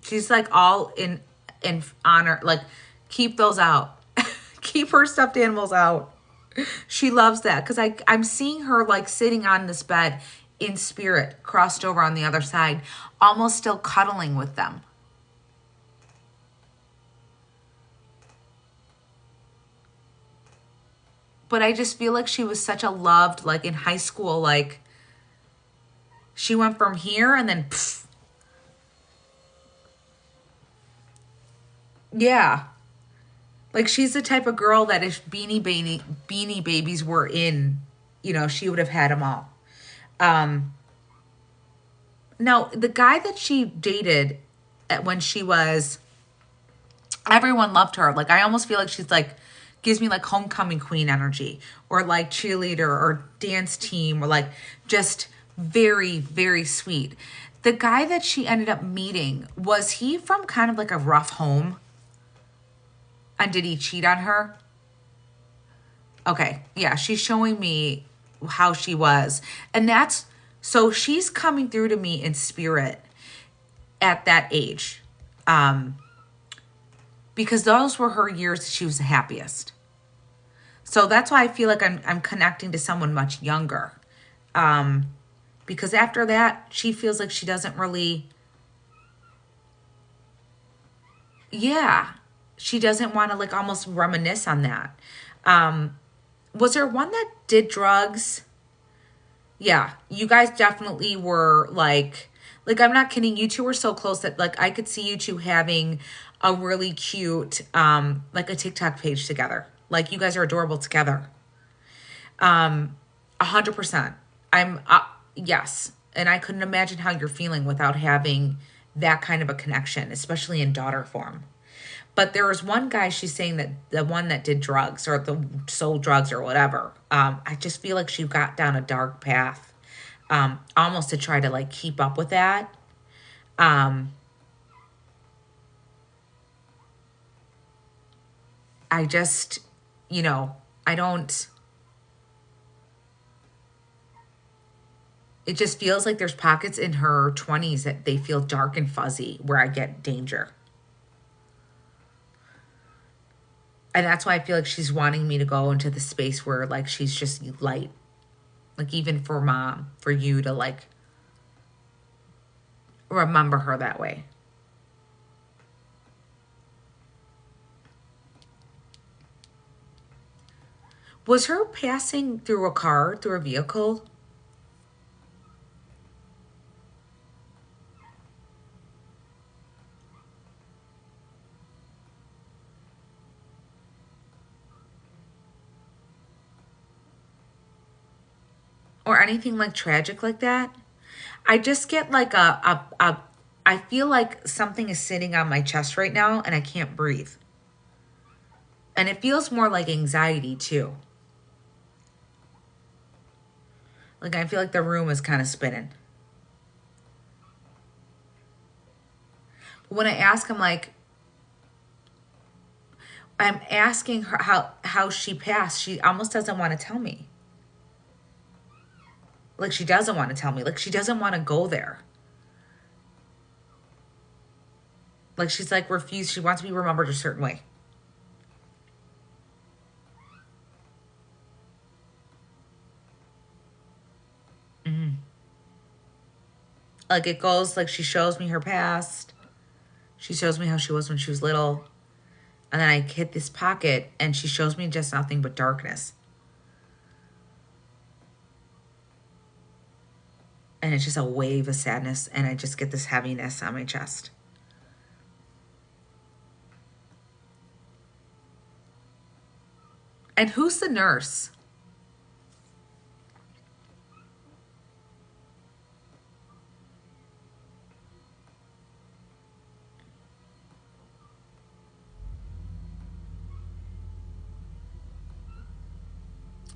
She's like all in honor, like keep those out. Keep her stuffed animals out. She loves that, because I'm seeing her like sitting on this bed in spirit, crossed over on the other side, almost still cuddling with them. But I just feel like she was such a loved, like in high school, like she went from here and then pfft. Yeah. Like she's the type of girl that if Beanie Babies were in, she would have had them all. Now, the guy that she dated when she was, everyone loved her. Like I almost feel like she's like, gives me like homecoming queen energy, or like cheerleader or dance team, or like just very, very sweet. The guy that she ended up meeting, was he from kind of like a rough home? And did he cheat on her? Okay, yeah, she's showing me how she was. And so she's coming through to me in spirit at that age. Because those were her years she was the happiest. So that's why I feel like I'm connecting to someone much younger. Because after that, she feels like she doesn't really, yeah, she doesn't want to like almost reminisce on that. Was there one that did drugs? Yeah, you guys definitely were like I'm not kidding. You two were so close that like I could see you two having a really cute, like a TikTok page together. Like you guys are adorable together. 100%. Yes. And I couldn't imagine how you're feeling without having that kind of a connection, especially in daughter form. But there was one guy, she's saying that the one that did drugs or the sold drugs or whatever. I just feel like she got down a dark path, almost to try to like keep up with that. I just, I don't, it just feels like there's pockets in her 20s that they feel dark and fuzzy where I get danger. And that's why I feel like she's wanting me to go into the space where like she's just light. Like even for mom, for you to like remember her that way. Was her passing through a car, through a vehicle? Or anything like tragic like that? I just get like I feel like something is sitting on my chest right now and I can't breathe. And it feels more like anxiety too. Like I feel like the room is kind of spinning. When I ask, I'm asking her how she passed. She almost doesn't want to tell me. Like she doesn't want to tell me. Like she doesn't want to go there. Like she's like refused. She wants to be remembered a certain way. Like it goes, like she shows me her past. She shows me how she was when she was little. And then I hit this pocket and she shows me just nothing but darkness. And it's just a wave of sadness. And I just get this heaviness on my chest. And who's the nurse?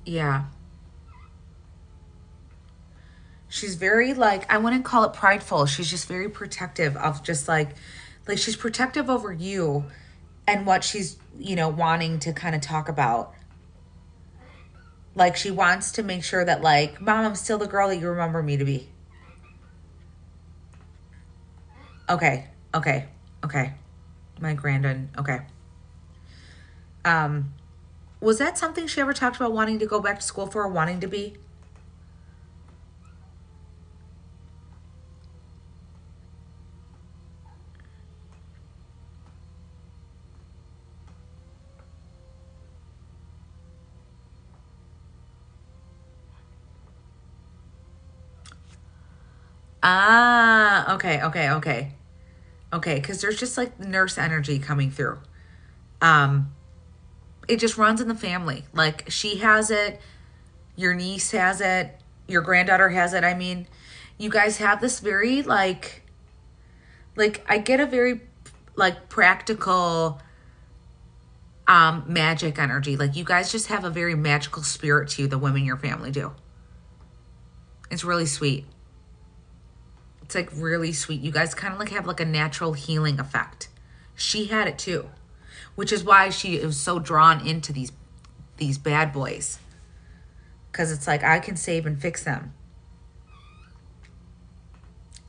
Yeah. She's very like, I wouldn't call it prideful. She's just very protective of just like she's protective over you and what she's, wanting to kind of talk about. Like she wants to make sure that like, Mom, I'm still the girl that you remember me to be. Okay. Okay. Okay. My granddaughter. Okay. Um, was that something she ever talked about wanting to go back to school for or wanting to be? Ah, okay, okay, okay. Okay, because there's just like nurse energy coming through. Um, it just runs in the family. Like she has it, your niece has it, your granddaughter has it. I mean, you guys have this very like I get a very like practical magic energy. Like you guys just have a very magical spirit to you, the women in your family do. It's really sweet. It's like really sweet. You guys kind of like have like a natural healing effect. She had it too, which is why she was so drawn into these bad boys. Because it's like I can save and fix them.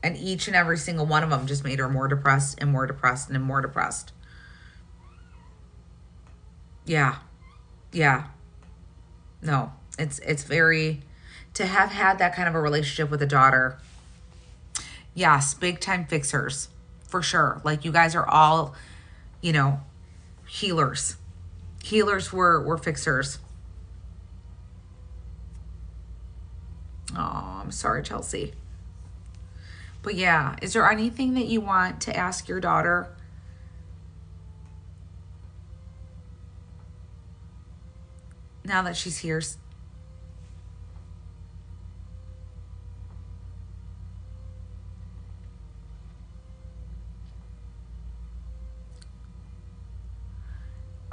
And each and every single one of them just made her more depressed and more depressed and more depressed. Yeah. Yeah. No. It's very to have had that kind of a relationship with a daughter. Yes, big time fixers. For sure. Like you guys are all, healers. Healers were fixers. Oh, I'm sorry, Chelsea. But yeah, is there anything that you want to ask your daughter? Now that she's here.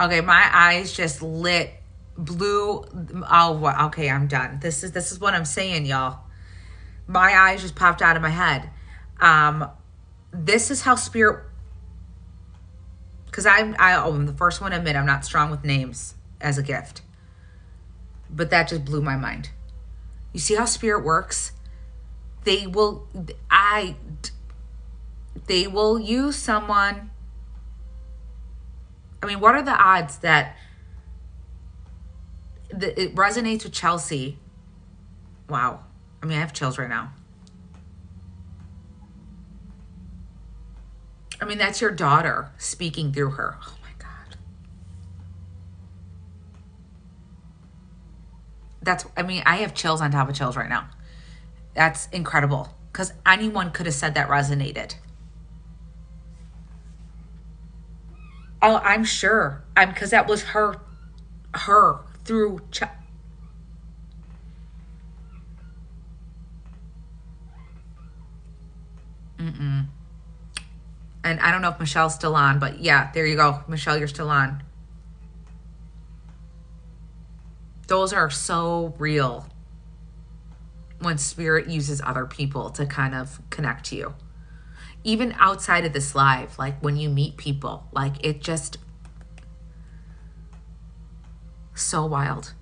Okay, my eyes just lit blue. Oh, okay, I'm done. This is what I'm saying, y'all. My eyes just popped out of my head. This is how spirit, because I'm the first one to admit I'm not strong with names as a gift, but that just blew my mind. You see how spirit works? They will use someone. I mean, what are the odds that it resonates with Chelsea? Wow. I mean, I have chills right now. I mean, that's your daughter speaking through her. Oh my God. I mean, I have chills on top of chills right now. That's incredible. Because anyone could have said that resonated. Oh, I'm sure. Because that was her through. And I don't know if Michelle's still on, but yeah, there you go. Michelle, you're still on. Those are so real when spirit uses other people to kind of connect to you. Even outside of this live, like when you meet people, like it just so wild.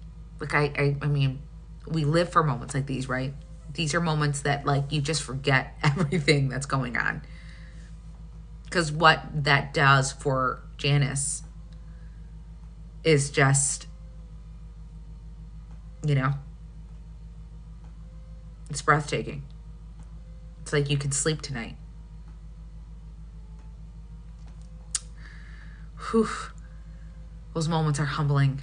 Like I mean, we live for moments like these, right? These are moments that like you just forget everything that's going on. Because what that does for Janice is just, you know, it's breathtaking. It's like you can sleep tonight. Whew. Those moments are humbling.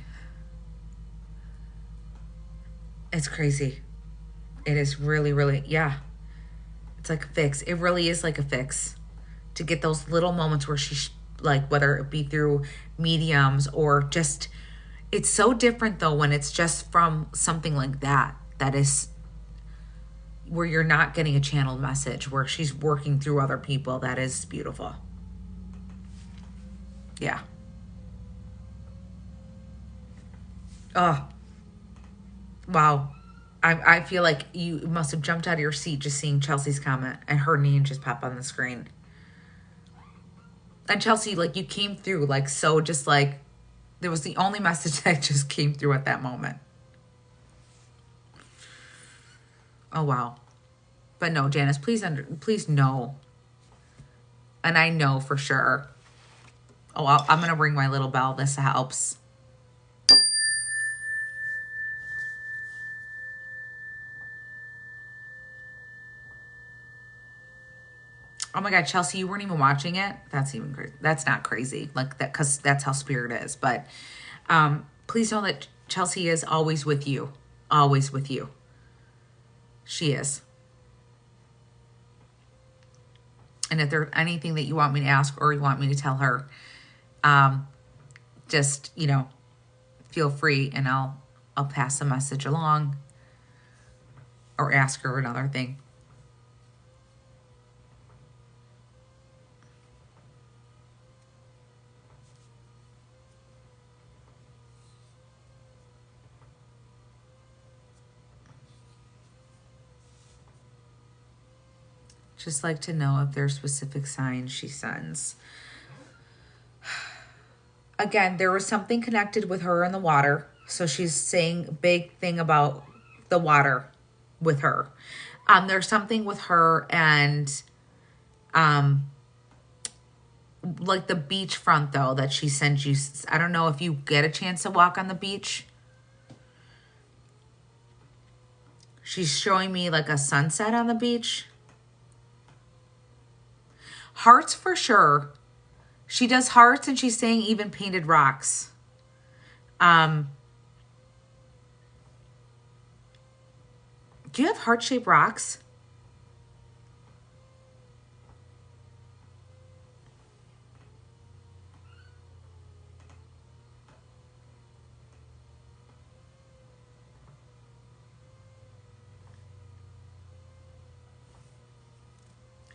It's crazy. It is really, really, yeah. It's like a fix. It really is like a fix. To get those little moments where she, like, whether it be through mediums or just, it's so different though when it's just from something like that. That is where you're not getting a channeled message, where she's working through other people. That is beautiful. Yeah. Oh, wow. I feel like you must have jumped out of your seat just seeing Chelsea's comment and her name just pop on the screen. And Chelsea, like, you came through, like, so just like, there was the only message that just came through at that moment. Oh, wow. But no, Janice, please know. And I know for sure. Oh, I'm going to ring my little bell. This helps. Oh my God, Chelsea, you weren't even watching it? That's even crazy. That's not crazy. Like that, because that's how spirit is. But please know that Chelsea is always with you. Always with you. She is. And if there's anything that you want me to ask or you want me to tell her, just, you know, feel free and I'll pass the message along or ask her another thing. Just like to know if there's specific signs she sends. Again, there was something connected with her and the water. So she's saying a big thing about the water with her. There's something with her and like the beachfront though that she sends you. I don't know if you get a chance to walk on the beach. She's showing me like a sunset on the beach. Hearts for sure. She does hearts and she's saying even painted rocks. Do you have heart-shaped rocks?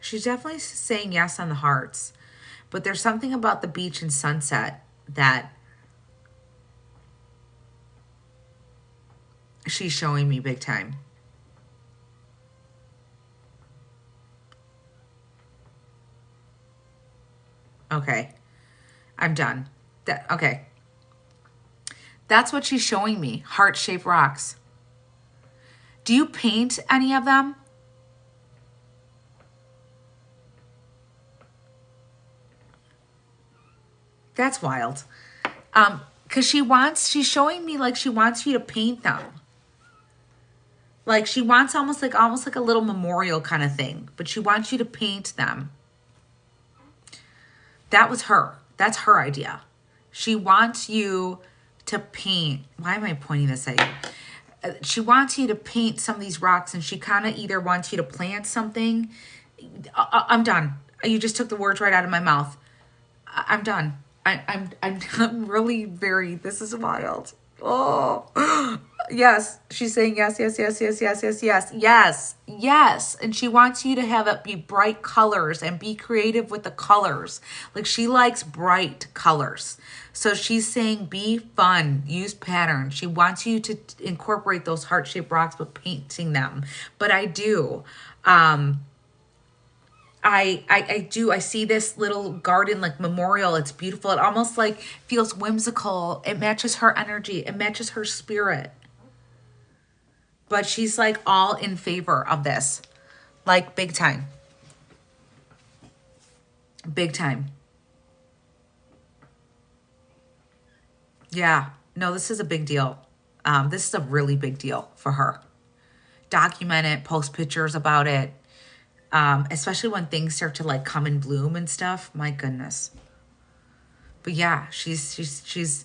She's definitely saying yes on the hearts. But there's something about the beach and sunset that she's showing me big time. Okay. I'm done. Okay. That's what she's showing me. Heart-shaped rocks. Do you paint any of them? That's wild. Because she's showing me like she wants you to paint them. Like she wants almost like a little memorial kind of thing, but she wants you to paint them. That was her. That's her idea. She wants you to paint. Why am I pointing this at you? she wants you to paint some of these rocks, and she kind of either wants you to plant something. I'm done. You just took the words right out of my mouth. I'm done. I'm really very, this is wild. Oh, yes. She's saying yes, yes, yes, yes, yes, yes, yes, yes, yes. And she wants you to have it be bright colors and be creative with the colors. Like, she likes bright colors. So she's saying be fun, use patterns. She wants you to incorporate those heart-shaped rocks, but painting them. But I do. I do. I see this little garden, like memorial. It's beautiful. It almost like feels whimsical. It matches her energy. It matches her spirit. But she's like all in favor of this. Like big time. Big time. Yeah. No, this is a big deal. This is a really big deal for her. Document it, post pictures about it. Especially when things start to like come in bloom and stuff. My goodness. But yeah, she's.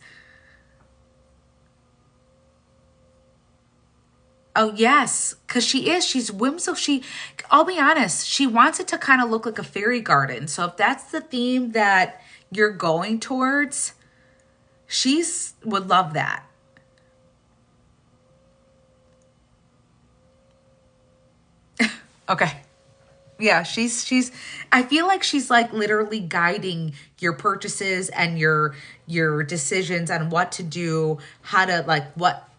Oh yes, because she's whimsical. I'll be honest, she wants it to kind of look like a fairy garden. So if that's the theme that you're going towards, would love that. Okay. Yeah, I feel like she's like literally guiding your purchases and your decisions on what to do, how to like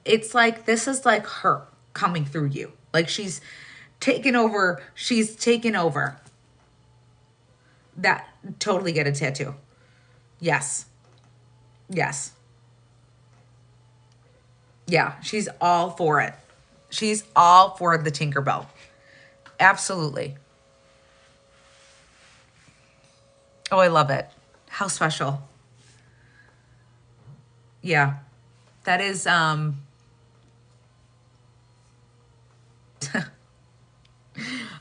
it's like this is like her coming through you. Like she's taken over. That totally get a tattoo. Yes. Yes. Yeah, she's all for it. She's all for the Tinkerbell. Absolutely. Oh, I love it. How special. Yeah. That is oh,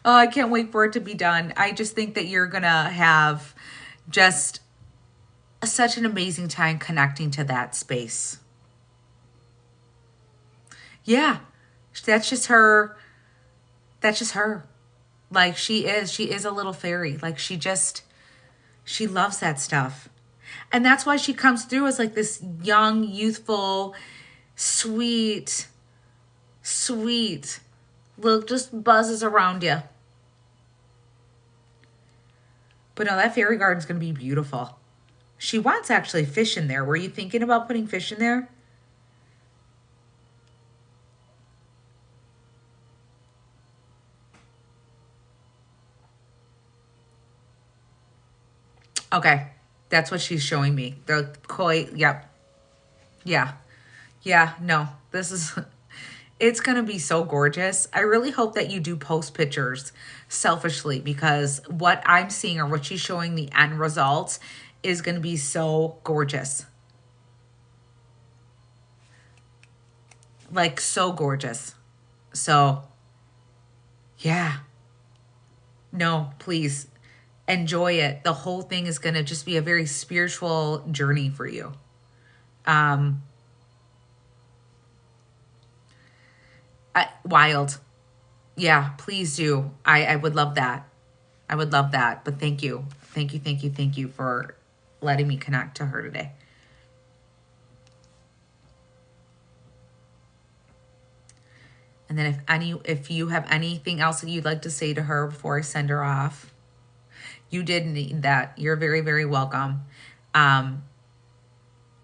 I can't wait for it to be done. I just think that you're going to have just such an amazing time connecting to that space. Yeah. That's just her. Like she is a little fairy. Like she loves that stuff. And that's why she comes through as like this young, youthful, sweet, look, just buzzes around you. But no, that fairy garden's going to be beautiful. She wants actually fish in there. Were you thinking about putting fish in there? Okay. That's what she's showing me. The koi, yep. Yeah. Yeah, no. It's going to be so gorgeous. I really hope that you do post pictures selfishly, because what I'm seeing or what she's showing, the end result is going to be so gorgeous. Like so gorgeous. So yeah. No, please enjoy it. The whole thing is going to just be a very spiritual journey for you. Wild. Yeah, please do. I would love that. I would love that. But thank you. Thank you for letting me connect to her today. And then if you have anything else that you'd like to say to her before I send her off, you did need that. You're very, very welcome. And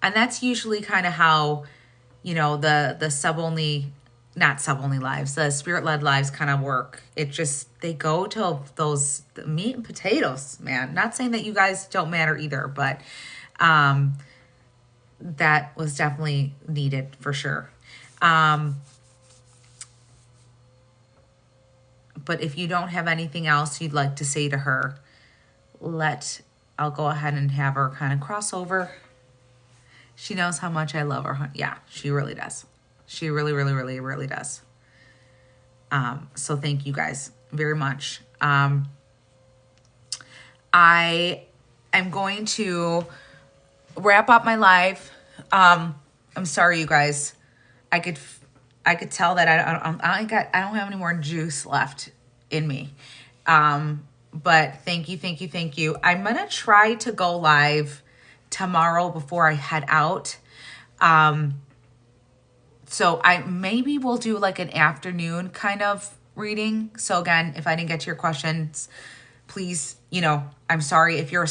that's usually kind of how, the not sub-only lives, the spirit-led lives kind of work. It just, they go to those meat and potatoes, man. Not saying that you guys don't matter either, but that was definitely needed for sure. But if you don't have anything else you'd like to say to her, I'll go ahead and have her kind of cross over. She knows how much I love her. Yeah, she really does. She really, really, really, really does. So thank you guys very much. I am going to wrap up my live. I'm sorry, you guys. I could tell that I don't have any more juice left in me. But thank you, thank you, thank you. I'm going to try to go live tomorrow before I head out. So I maybe we'll do like an afternoon kind of reading. So again, if I didn't get to your questions, please, I'm sorry. If you're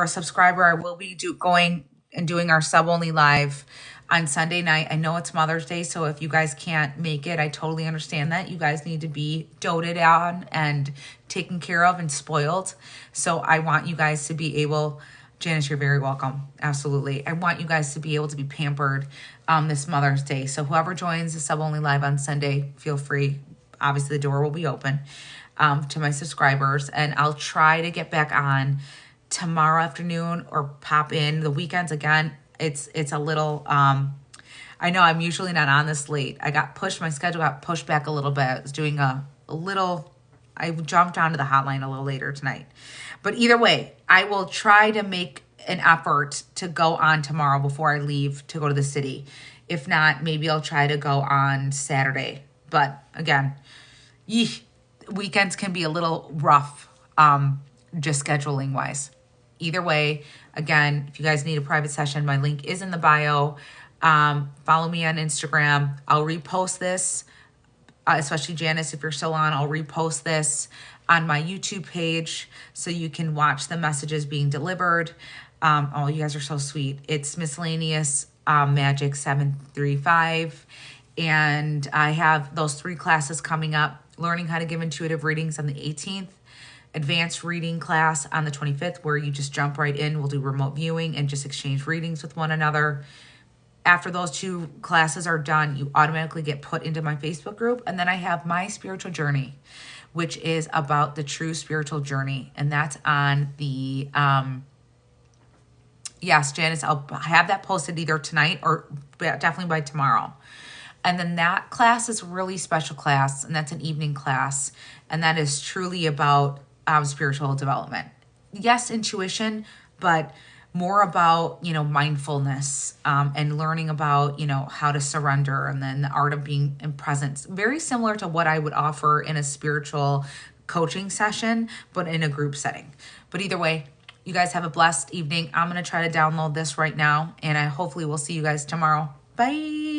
a subscriber, I will be going and doing our sub only live on Sunday night. I know it's Mother's Day, so if you guys can't make it, I totally understand that. You guys need to be doted on and taken care of and spoiled. So I want you guys to be able, Janice, you're very welcome. Absolutely. I want you guys to be able to be pampered this Mother's Day. So whoever joins the sub only live on Sunday, feel free. Obviously the door will be open to my subscribers, and I'll try to get back on tomorrow afternoon or pop in the weekends again. It's a little, I know I'm usually not on this late. My schedule got pushed back a little bit. I was doing I jumped onto the hotline a little later tonight. But either way, I will try to make an effort to go on tomorrow before I leave to go to the city. If not, maybe I'll try to go on Saturday. But again, weekends can be a little rough, just scheduling wise. Either way, again, if you guys need a private session, my link is in the bio. Follow me on Instagram. I'll repost this, especially Janice, if you're still on, I'll repost this on my YouTube page so you can watch the messages being delivered. Oh, you guys are so sweet. It's Miscellaneous Magic 735. And I have those 3 classes coming up. Learning how to give intuitive readings on the 18th. Advanced reading class on the 25th, where you just jump right in. We'll do remote viewing and just exchange readings with one another. After those 2 classes are done, you automatically get put into my Facebook group. And then I have my spiritual journey, which is about the true spiritual journey. And that's on the, yes, Janice, I'll have that posted either tonight or definitely by tomorrow. And then that class is a really special class, and that's an evening class. And that is truly about spiritual development. Yes, intuition, but more about, mindfulness and learning about, how to surrender, and then the art of being in presence. Very similar to what I would offer in a spiritual coaching session, but in a group setting. But either way, you guys have a blessed evening. I'm going to try to download this right now, and I hopefully will see you guys tomorrow. Bye.